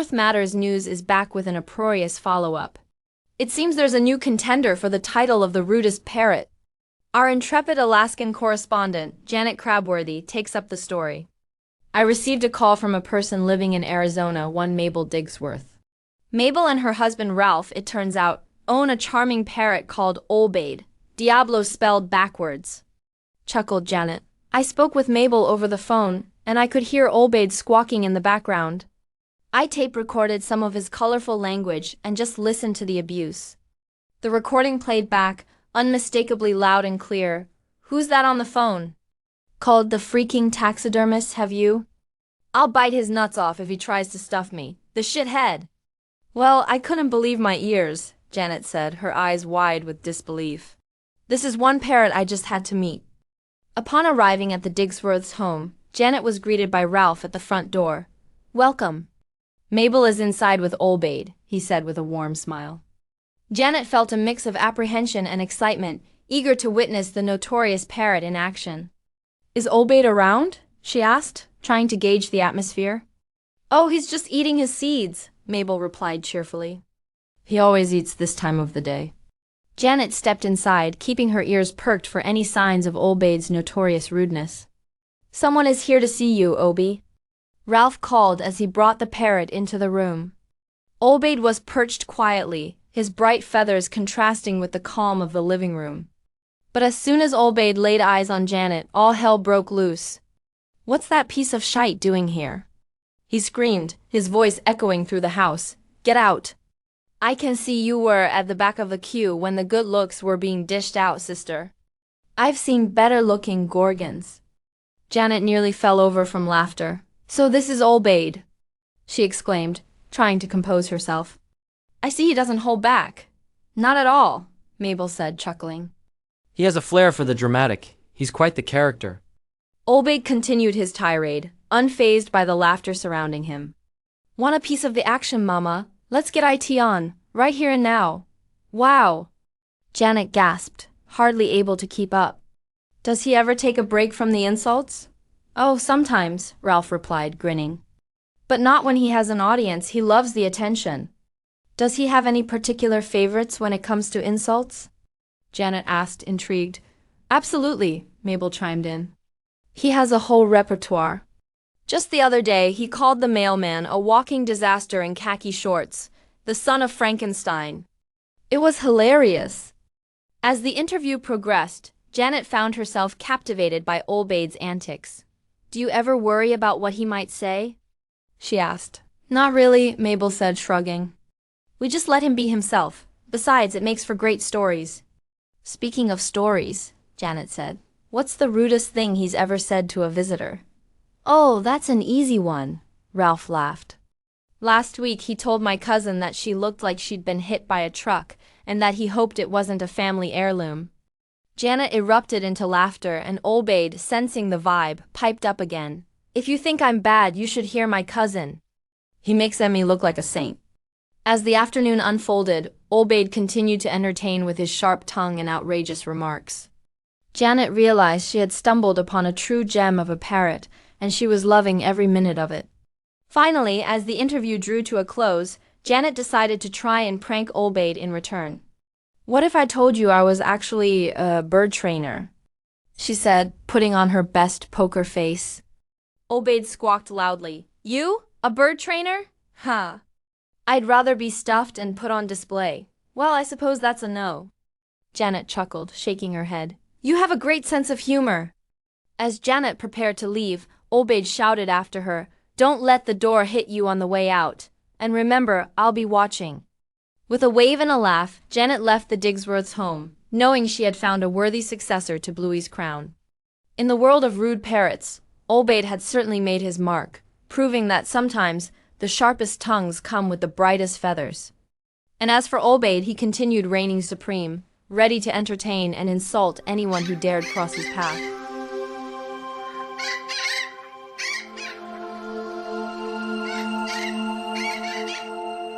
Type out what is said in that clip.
Earth Matters News is back with an uproarious follow-up. It seems there's a new contender for the title of the rudest parrot. Our intrepid Alaskan correspondent, Janet Crabworthy, takes up the story. I received a call from a person living in Arizona, one Mabel Digsworth. Mabel and her husband Ralph, it turns out, own a charming parrot called Olbaid, Diablo spelled backwards. Chuckled Janet. I spoke with Mabel over the phone, and I could hear Olbaid squawking in the background. I tape recorded some of his colorful language and just listened to the abuse. The recording played back, unmistakably loud and clear. Who's that on the phone? Called the freaking taxidermist, have you? I'll bite his nuts off if he tries to stuff me, the shithead. Well, I couldn't believe my ears, Janet said, her eyes wide with disbelief. This is one parrot I just had to meet. Upon arriving at the Digsworths' home, Janet was greeted by Ralph at the front door. Welcome. Mabel is inside with Olbaid, he said with a warm smile. Janet felt a mix of apprehension and excitement, eager to witness the notorious parrot in action. Is Olbaid around? She asked, trying to gauge the atmosphere. Oh, he's just eating his seeds, Mabel replied cheerfully. He always eats this time of the day. Janet stepped inside, keeping her ears perked for any signs of Olbaid's notorious rudeness. Someone is here to see you, Obi. Ralph called as he brought the parrot into the room. Olbaid was perched quietly, his bright feathers contrasting with the calm of the living room. But as soon as Olbaid laid eyes on Janet, all hell broke loose. What's that piece of shite doing here? He screamed, his voice echoing through the house. Get out! I can see you were at the back of the queue when the good looks were being dished out, sister. I've seen better-looking gorgons. Janet nearly fell over from laughter. So this is Olbaid, she exclaimed, trying to compose herself. I see he doesn't hold back. Not at all, Mabel said, chuckling. He has a flair for the dramatic. He's quite the character. Olbaid continued his tirade, unfazed by the laughter surrounding him. Want a piece of the action, Mama? Let's get IT on, right here and now. Wow! Janet gasped, hardly able to keep up. Does he ever take a break from the insults? Oh, sometimes, Ralph replied, grinning. But not when he has an audience. He loves the attention. Does he have any particular favorites when it comes to insults? Janet asked, intrigued. Absolutely, Mabel chimed in. He has a whole repertoire. Just the other day, he called the mailman a walking disaster in khaki shorts, the son of Frankenstein. It was hilarious. As the interview progressed, Janet found herself captivated by Olbaid's antics. Do you ever worry about what he might say? She asked. Not really, Mabel said, shrugging. We just let him be himself. Besides, it makes for great stories. Speaking of stories, Janet said, what's the rudest thing he's ever said to a visitor? Oh, that's an easy one, Ralph laughed. Last week he told my cousin that she looked like she'd been hit by a truck and that he hoped it wasn't a family heirloom. Janet erupted into laughter and Olbaid, sensing the vibe, piped up again. If you think I'm bad, you should hear my cousin. He makes Emmy look like a saint. As the afternoon unfolded, Olbaid continued to entertain with his sharp tongue and outrageous remarks. Janet realized she had stumbled upon a true gem of a parrot, and she was loving every minute of it. Finally, as the interview drew to a close, Janet decided to try and prank Olbaid in return. What if I told you I was actually a bird trainer? She said, putting on her best poker face. Olbaid squawked loudly. You? A bird trainer? Ha! I'd rather be stuffed and put on display. Well, I suppose that's a no. Janet chuckled, shaking her head. You have a great sense of humor. As Janet prepared to leave, Olbaid shouted after her, Don't let the door hit you on the way out. And remember, I'll be watching. With a wave and a laugh, Janet left the Digsworths' home, knowing she had found a worthy successor to Bluey's crown. In the world of rude parrots, Olbaid had certainly made his mark, proving that sometimes the sharpest tongues come with the brightest feathers. And as for Olbaid, he continued reigning supreme, ready to entertain and insult anyone who dared cross his path.